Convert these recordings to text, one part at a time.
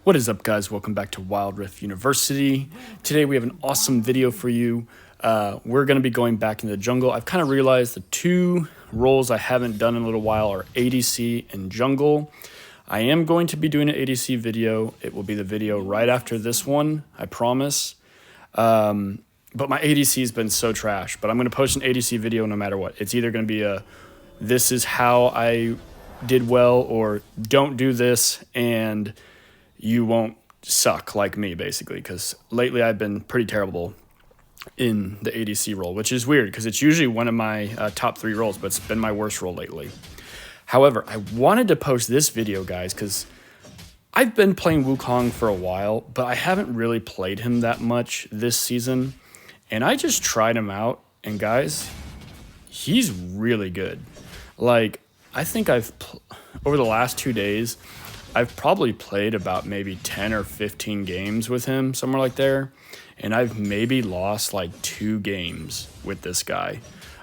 What is up, guys? Welcome back to Wild Rift University. Today we have an awesome video for you. We're going to be going back into the jungle. I've kind of realized the two roles I haven't done in a little while are ADC and jungle. I am going to be doing an ADC video. It will be the video right after this one, I promise. But my ADC has been so trash. But I'm going to post an ADC video no matter what. It's either going to be a this is how I did well, or don't do this and you won't suck like me, basically, because lately I've been pretty terrible in the ADC role, which is weird because it's usually one of my top 3 roles, but it's been my worst role lately. However, I wanted to post this video, guys, because I've been playing Wukong for a while, but I haven't really played him that much this season, and I just tried him out, and guys, he's really good. Like, I think over the last 2 days, I've probably played about maybe 10 or 15 games with him, somewhere like there. And I've maybe lost like 2 games with this guy.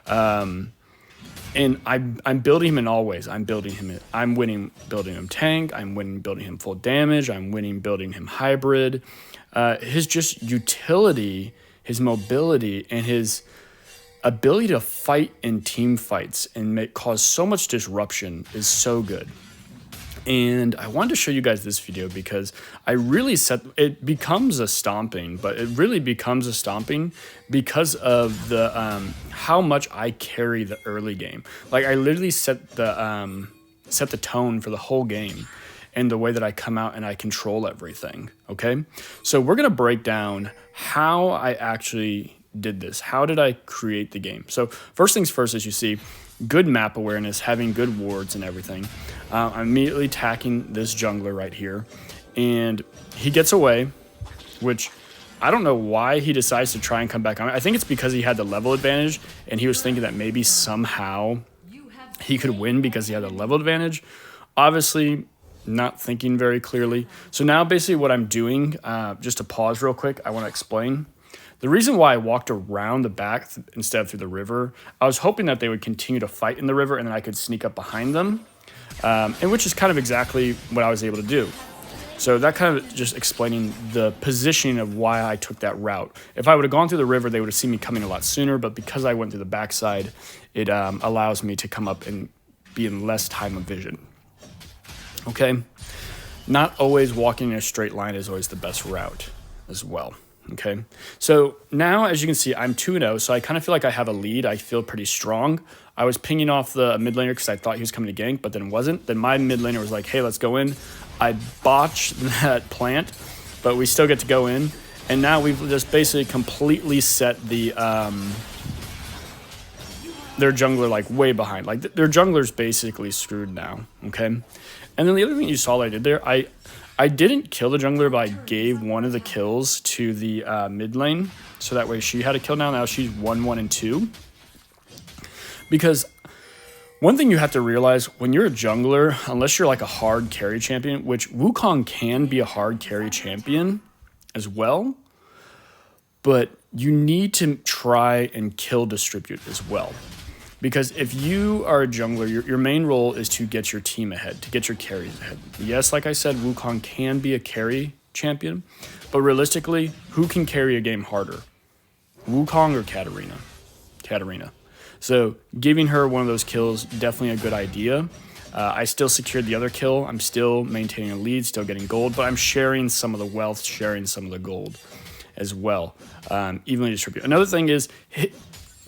And I'm building him in all ways. I'm winning building him tank. I'm winning building him full damage. I'm winning building him hybrid. His just utility, his mobility, and his ability to fight in team fights and cause so much disruption is so good. And I wanted to show you guys this video because it becomes a stomping, but it really becomes a stomping because of the how much I carry the early game. Like, I literally set the tone for the whole game and the way that I come out and I control everything. Okay, so we're gonna break down how I actually did this. How did I create the game? So first things first, as you see, good map awareness, having good wards and everything. I'm immediately attacking this jungler right here, and he gets away, which I don't know why he decides to try and come back on. I think it's because he had the level advantage, and he was thinking that maybe somehow he could win because he had the level advantage. Obviously, not thinking very clearly. So now basically what I'm doing, just to pause real quick, I want to explain. The reason why I walked around the back instead of through the river, I was hoping that they would continue to fight in the river and then I could sneak up behind them, and which is kind of exactly what I was able to do. So that kind of just explaining the positioning of why I took that route. If I would have gone through the river, they would have seen me coming a lot sooner, but because I went through the backside, it allows me to come up and be in less time of vision. Okay? Not always walking in a straight line is always the best route as well. Okay, so now, as you can see, I'm 2-0, so I kind of feel like I have a lead. I feel pretty strong. I was pinging off the mid laner because I thought he was coming to gank, but then wasn't. Then my mid laner was like, hey, let's go in. I botched that plant, but we still get to go in. And now we've just basically completely set their jungler like way behind. Like, their jungler's basically screwed now, okay? And then the other thing you saw that I did there, I didn't kill the jungler, but I gave one of the kills to the mid lane, so that way she had a kill now. Now she's 1-1 and 2. Because one thing you have to realize, when you're a jungler, unless you're like a hard carry champion, which Wukong can be a hard carry champion as well, but you need to try and kill distribute as well. Because if you are a jungler, your main role is to get your team ahead, to get your carries ahead. Yes, like I said, Wukong can be a carry champion, but realistically, who can carry a game harder? Wukong or Katarina? Katarina. So giving her one of those kills, definitely a good idea. I still secured the other kill. I'm still maintaining a lead, still getting gold, but I'm sharing some of the wealth, sharing some of the gold as well. Evenly distribute. Another thing is,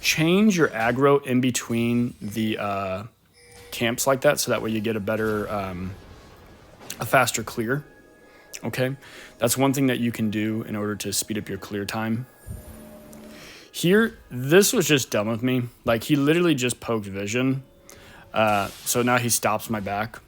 change your aggro in between the camps like that, so that way you get a better, a faster clear. Okay, that's one thing that you can do in order to speed up your clear time. Here, this was just dumb with me. Like, he literally just poked vision, so now he stops my back.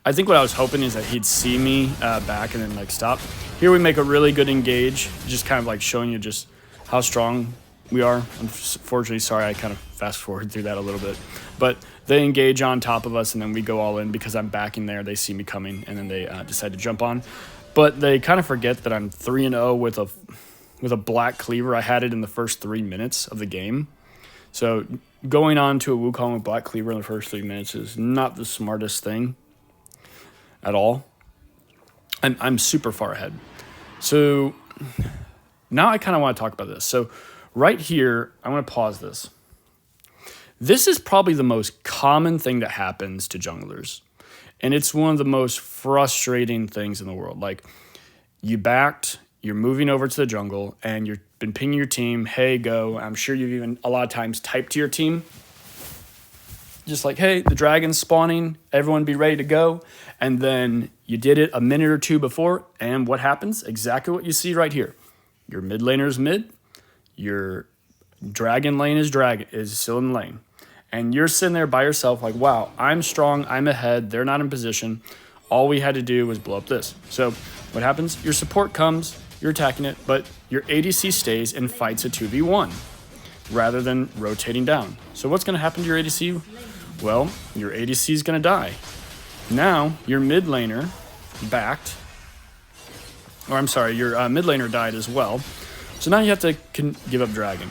I think what I was hoping is that he'd see me back and then like stop. Here we make a really good engage, just kind of like showing you just how strong we are. Unfortunately, sorry, I kind of fast forward through that a little bit, but they engage on top of us and then we go all in because I'm backing there. They see me coming and then they decide to jump on, but they kind of forget that I'm 3-0 with a black cleaver. I had it in the first 3 minutes of the game. So going on to a Wukong with black cleaver in the first 3 minutes is not the smartest thing at all. I'm super far ahead. So now I kind of want to talk about this. So right here, I want to pause this. This is probably the most common thing that happens to junglers. And it's one of the most frustrating things in the world. Like, you backed, you're moving over to the jungle, and you've been pinging your team, hey, go. I'm sure you've even a lot of times typed to your team, just like, hey, the dragon's spawning, everyone be ready to go. And then you did it a minute or two before, and what happens? Exactly what you see right here. Your mid laner's mid, your dragon lane is still in the lane. And you're sitting there by yourself like, wow, I'm strong, I'm ahead, they're not in position. All we had to do was blow up this. So what happens? Your support comes, you're attacking it, but your ADC stays and fights a 2v1 rather than rotating down. So what's going to happen to your ADC? Well, your ADC is going to die. Now, your mid laner backed, or I'm sorry, your mid laner died as well. So now you have to give up dragon.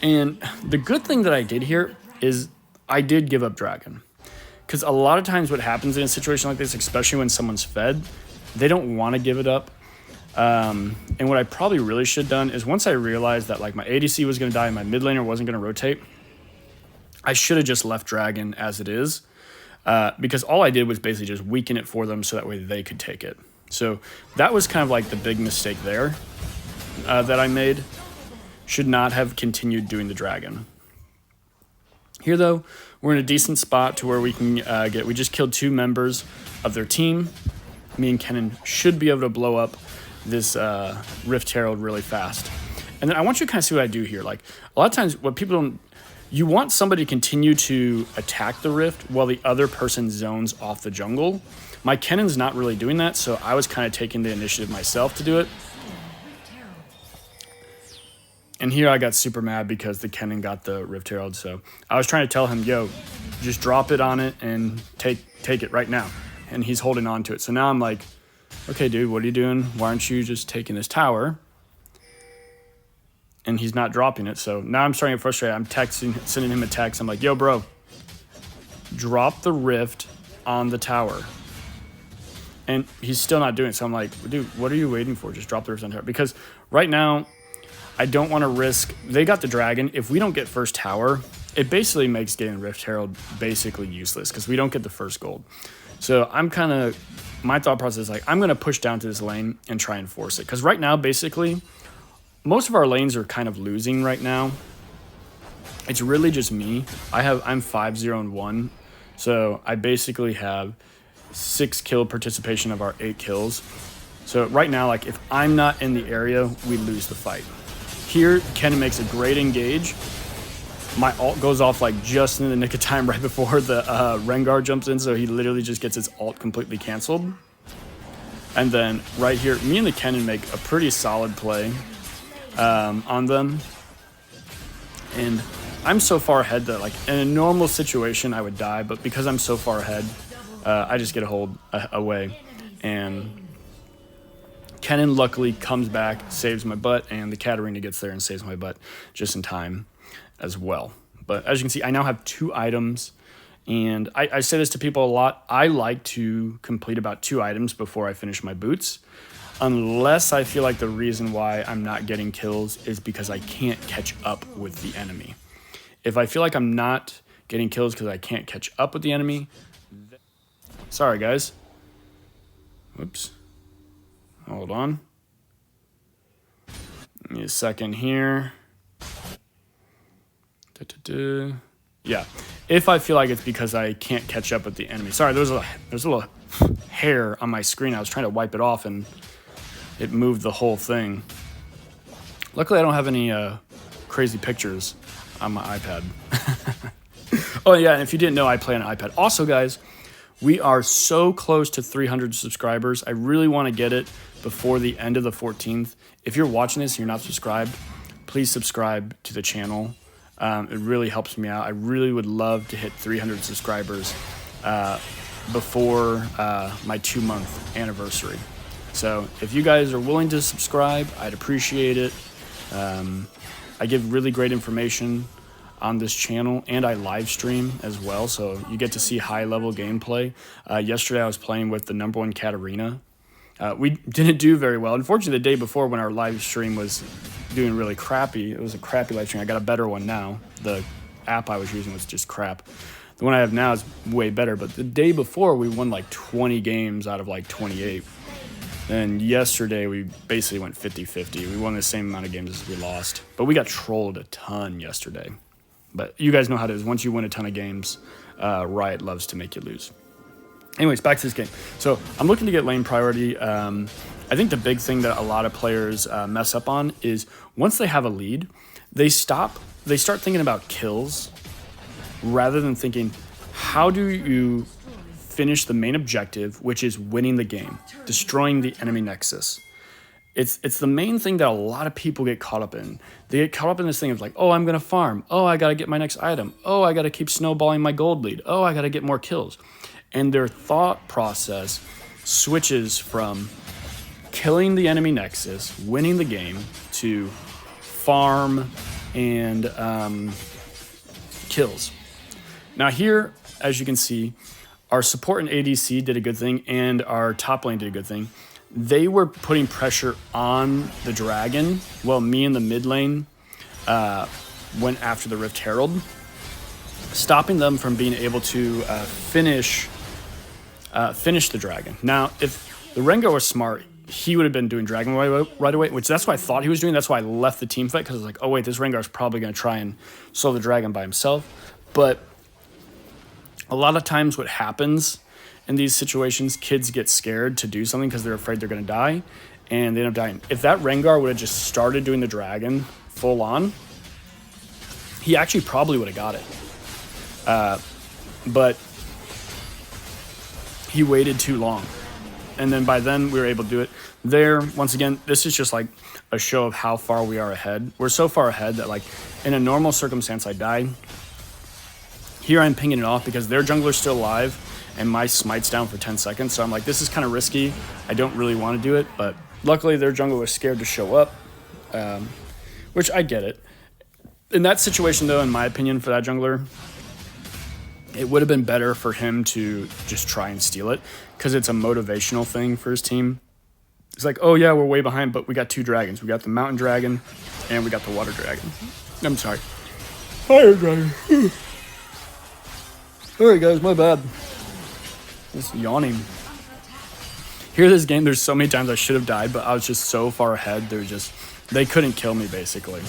And the good thing that I did here is I did give up dragon. Because a lot of times what happens in a situation like this, especially when someone's fed, they don't want to give it up. And what I probably really should have done is once I realized that like my ADC was going to die and my mid laner wasn't going to rotate, I should have just left dragon as it is. Because all I did was basically just weaken it for them so that way they could take it. So that was kind of like the big mistake there that I made. Should not have continued doing the dragon. Here though, we're in a decent spot to where we can we just killed 2 members of their team. Me and Kennen should be able to blow up this Rift Herald really fast. And then I want you to kind of see what I do here. Like a lot of times what people don't, you want somebody to continue to attack the Rift while the other person zones off the jungle. My Kennen's not really doing that, so I was kind of taking the initiative myself to do it. And here I got super mad because the Kennen got the Rift Herald, so I was trying to tell him, yo, just drop it on it and take it right now. And he's holding on to it. So now I'm like, okay, dude, what are you doing? Why aren't you just taking this tower? And he's not dropping it. So now I'm starting to get frustrated. I'm sending him a text. I'm like, yo, bro, drop the Rift on the tower. And he's still not doing it. So I'm like, dude, what are you waiting for? Just drop the Rift on the tower. Because right now, I don't want to risk, they got the dragon. If we don't get first tower, it basically makes getting Rift Herald basically useless because we don't get the first gold. So I'm kind of, my thought process is like, I'm going to push down to this lane and try and force it. Because right now, basically, most of our lanes are kind of losing right now. It's really just me. I'm 5-0-1. So I basically have 6 kill participation of our 8 kills. So right now, like if I'm not in the area, we lose the fight. Here, Kennen makes a great engage. My ult goes off like just in the nick of time right before the Rengar jumps in, so he literally just gets his ult completely canceled. And then right here, me and the Kennen make a pretty solid play on them. And I'm so far ahead that like in a normal situation I would die, but because I'm so far ahead, I just get a hold away. And Kennen luckily comes back, saves my butt, and the Katarina gets there and saves my butt just in time as well. But as you can see, I now have 2 items, and I say this to people a lot. I like to complete about 2 items before I finish my boots, unless I feel like the reason why I'm not getting kills is because I can't catch up with the enemy. If I feel like I'm not getting kills because I can't catch up with the enemy, sorry guys. Whoops. Hold on. Give me a second here. Yeah. If I feel like it's because I can't catch up with the enemy. Sorry, there's a little hair on my screen. I was trying to wipe it off and it moved the whole thing. Luckily, I don't have any crazy pictures on my iPad. Oh, yeah, and if you didn't know, I play on an iPad. Also, guys, we are so close to 300 subscribers. I really want to get it before the end of the 14th. If you're watching this and you're not subscribed, please subscribe to the channel. It really helps me out. I really would love to hit 300 subscribers before my 2-month anniversary. So if you guys are willing to subscribe, I'd appreciate it. I give really great information on this channel, and I live stream as well, so you get to see high-level gameplay. Yesterday I was playing with the #1 Katarina. We didn't do very well. Unfortunately, the day before when our live stream was doing really crappy, it was a crappy live stream. I got a better one now. The app I was using was just crap. The one I have now is way better, but the day before we won like 20 games out of like 28. And yesterday we basically went 50-50. We won the same amount of games as we lost, but we got trolled a ton yesterday. But you guys know how it is. Once you win a ton of games, Riot loves to make you lose. Anyways, back to this game. So I'm looking to get lane priority. I think the big thing that a lot of players mess up on is once they have a lead, they start thinking about kills rather than thinking, how do you finish the main objective, which is winning the game, destroying the enemy nexus. It's the main thing that a lot of people get caught up in. They get caught up in this thing of like, oh, I'm going to farm. Oh, I got to get my next item. Oh, I got to keep snowballing my gold lead. Oh, I got to get more kills. And their thought process switches from killing the enemy nexus, winning the game, to farm and kills. Now here, as you can see, our support and ADC did a good thing, and our top lane did a good thing. They were putting pressure on the dragon, while me in the mid lane went after the Rift Herald, stopping them from being able to finish the dragon. Now, if the Rengar was smart, he would have been doing dragon right away, which that's what I thought he was doing. That's why I left the team fight, because I was like, oh wait, this Rengar is probably going to try and slow the dragon by himself. But a lot of times what happens in these situations, kids get scared to do something because they're afraid they're going to die, and they end up dying. If that Rengar would have just started doing the dragon full on, he actually probably would have got it. But he waited too long. And then by then we were able to do it. There, once again, this is just like a show of how far we are ahead. We're so far ahead that like in a normal circumstance I die. Here I'm pinging it off because their jungler's still alive and my smite's down for 10 seconds. So I'm like, this is kind of risky. I don't really want to do it, but luckily their jungler was scared to show up, which I get it. In that situation though, in my opinion, for that jungler, it would have been better for him to just try and steal it, because it's a motivational thing for his team. It's like, oh yeah, we're way behind, but we got two dragons. We got the mountain dragon and we got the water dragon. I'm sorry. Fire dragon. Alright guys, my bad. Just yawning. Here this game, there's so many times I should have died, but I was just so far ahead. They couldn't kill me basically.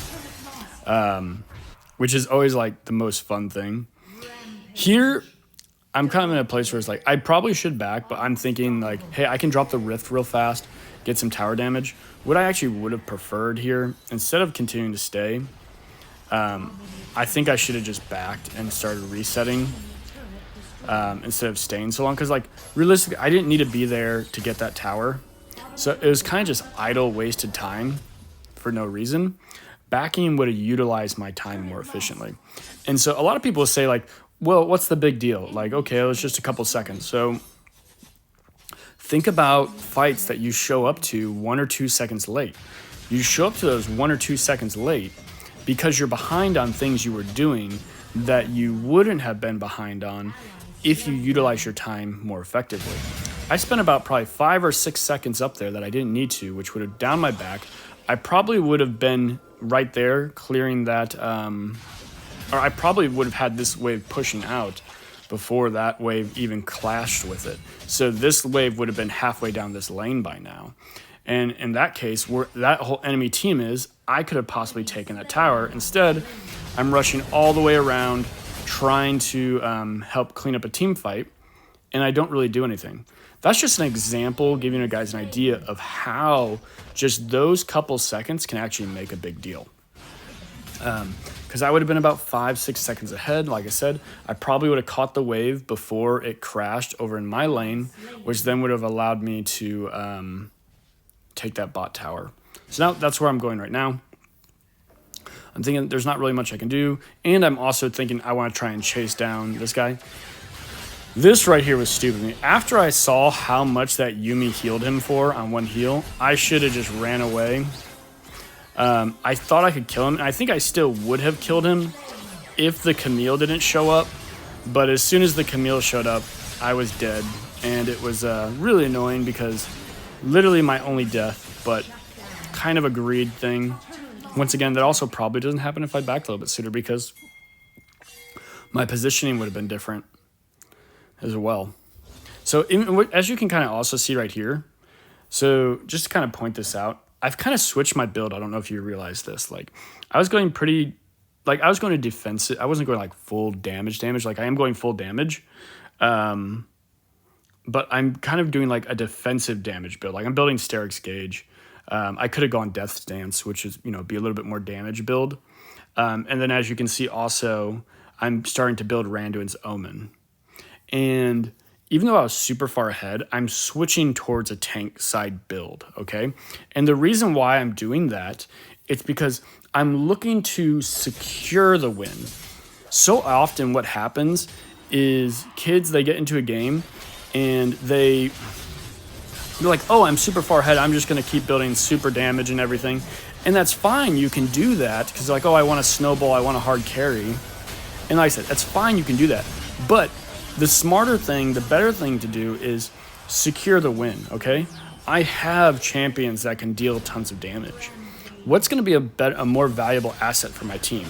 Which is always like the most fun thing. Here, I'm kind of in a place where it's like, I probably should back, but I'm thinking like, hey, I can drop the Rift real fast, get some tower damage. What I actually would have preferred here, instead of continuing to stay, I think I should have just backed and started resetting instead of staying so long. Because like, realistically, I didn't need to be there to get that tower. So it was kind of just idle, wasted time for no reason. Backing would have utilized my time more efficiently. And so a lot of people say like, well, what's the big deal? Like, okay, it was just a couple seconds. So think about fights that you show up to 1 or 2 seconds late. You show up to those 1 or 2 seconds late because you're behind on things you were doing that you wouldn't have been behind on if you utilize your time more effectively. I spent about probably 5 or 6 seconds up there that I didn't need to, which would have downed my back. I probably would have been right there clearing that, or I probably would have had this wave pushing out before that wave even clashed with it. So this wave would have been halfway down this lane by now. And in that case, where that whole enemy team is, I could have possibly taken that tower. Instead, I'm rushing all the way around, trying to help clean up a team fight, and I don't really do anything. That's just an example, giving you guys an idea of how just those couple seconds can actually make a big deal. Because I would have been about 5-6 seconds ahead. Like I said, I probably would have caught the wave before it crashed over in my lane, which then would have allowed me to take that bot tower. So now that's where I'm going right now. I'm thinking there's not really much I can do, and I'm also thinking I want to try and chase down this guy. This right here was stupid. After I saw how much that Yuumi healed him for on one heal, I should have just ran away. I thought I could kill him, and I think I still would have killed him if the Camille didn't show up. But as soon as the Camille showed up, I was dead, and it was really annoying because literally my only death, but kind of a greed thing. Once again, that also probably doesn't happen if I backed a little bit sooner because my positioning would have been different as well. So as you can kind of also see right here, so just to kind of point this out, I've kind of switched my build. I don't know if you realize this. Like I was going to defensive. I wasn't going like full damage. Like I am going full damage. But I'm kind of doing like a defensive damage build. Like I'm building Steric's Gauge. I could have gone Death's Dance, which is, be a little bit more damage build. And then as you can see also, I'm starting to build Randuin's Omen. And even though I was super far ahead, I'm switching towards a tank side build, okay? And the reason why I'm doing that, it's because I'm looking to secure the win. So often what happens is kids, they get into a game and they're like, oh, I'm super far ahead. I'm just going to keep building super damage and everything. And that's fine. You can do that because they're like, oh, I want a snowball. I want a hard carry. And like I said, that's fine. You can do that. But the smarter thing, the better thing to do is secure the win, okay? I have champions that can deal tons of damage. What's going to be a more valuable asset for my team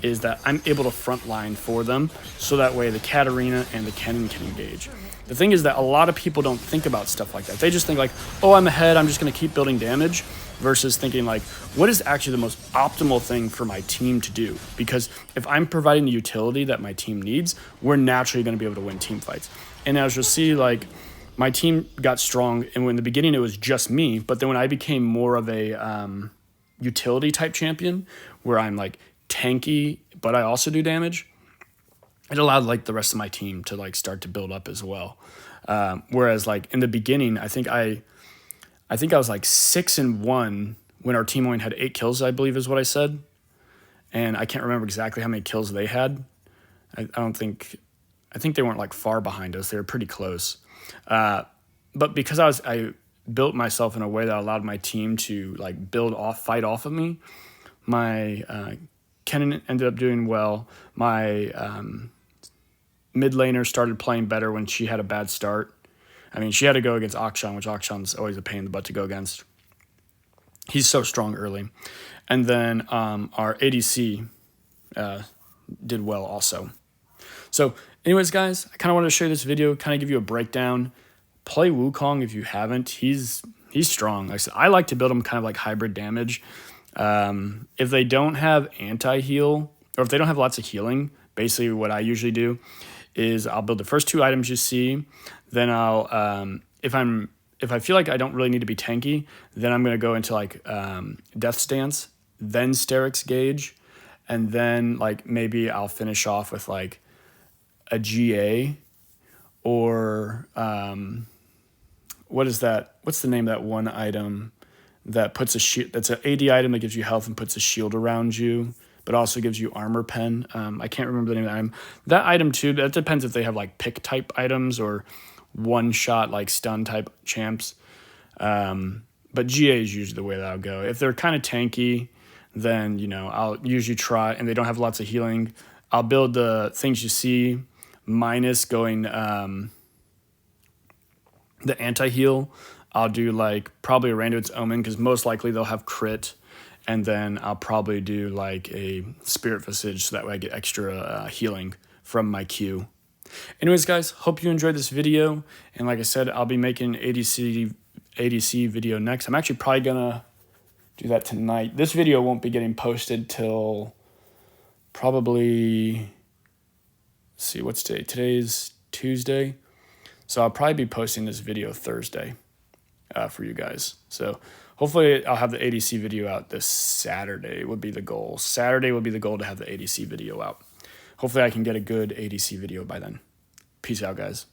is that I'm able to frontline for them so that way the Katarina and the Kennen can engage. The thing is that a lot of people don't think about stuff like that. They just think like, oh, I'm ahead, I'm just going to keep building damage, versus thinking like, what is actually the most optimal thing for my team to do? Because if I'm providing the utility that my team needs, we're naturally going to be able to win team fights. And as you'll see, like my team got strong, and in the beginning it was just me, but then when I became more of a utility type champion, where I'm like tanky, but I also do damage, it allowed like the rest of my team to like start to build up as well. Whereas like in the beginning, I think I was like 6-1 when our team only had 8 kills, I believe is what I said. And I can't remember exactly how many kills they had. I think they weren't like far behind us. They were pretty close. But because I built myself in a way that allowed my team to like fight off of me, my Kennen ended up doing well. My mid laner started playing better when she had a bad start. I mean, she had to go against Akshan, which Akshan's always a pain in the butt to go against. He's so strong early. And then our ADC did well also. So anyways, guys, I kind of wanted to show you this video, kind of give you a breakdown. Play Wukong if you haven't. He's strong. Like I said, I like to build him kind of like hybrid damage. If they don't have anti-heal, or if they don't have lots of healing, basically what I usually do is I'll build the first 2 items you see. Then I'll, if I feel like I don't really need to be tanky, then I'm going to go into like Death's Dance, then Steric's Gauge, and then like maybe I'll finish off with like a GA or what is that? What's the name of that one item that puts a shield? That's an AD item that gives you health and puts a shield around you, but also gives you armor pen. I can't remember the name of the item. That item too, that depends if they have like pick type items or one shot like stun type champs. But GA is usually the way that I'll go. If they're kind of tanky, then, I'll usually try, and they don't have lots of healing, I'll build the things you see minus going the anti-heal. I'll do like probably a Randuin's Omen because most likely they'll have crit. And then I'll probably do like a Spirit Visage so that way I get extra healing from my Q. Anyways, guys, hope you enjoyed this video. And like I said, I'll be making an ADC video next. I'm actually probably going to do that tonight. This video won't be getting posted till probably, let's see, what's today? Today's Tuesday. So I'll probably be posting this video Thursday for you guys. So hopefully I'll have the ADC video out this Saturday would be the goal. Saturday would be the goal to have the ADC video out. Hopefully I can get a good ADC video by then. Peace out, guys.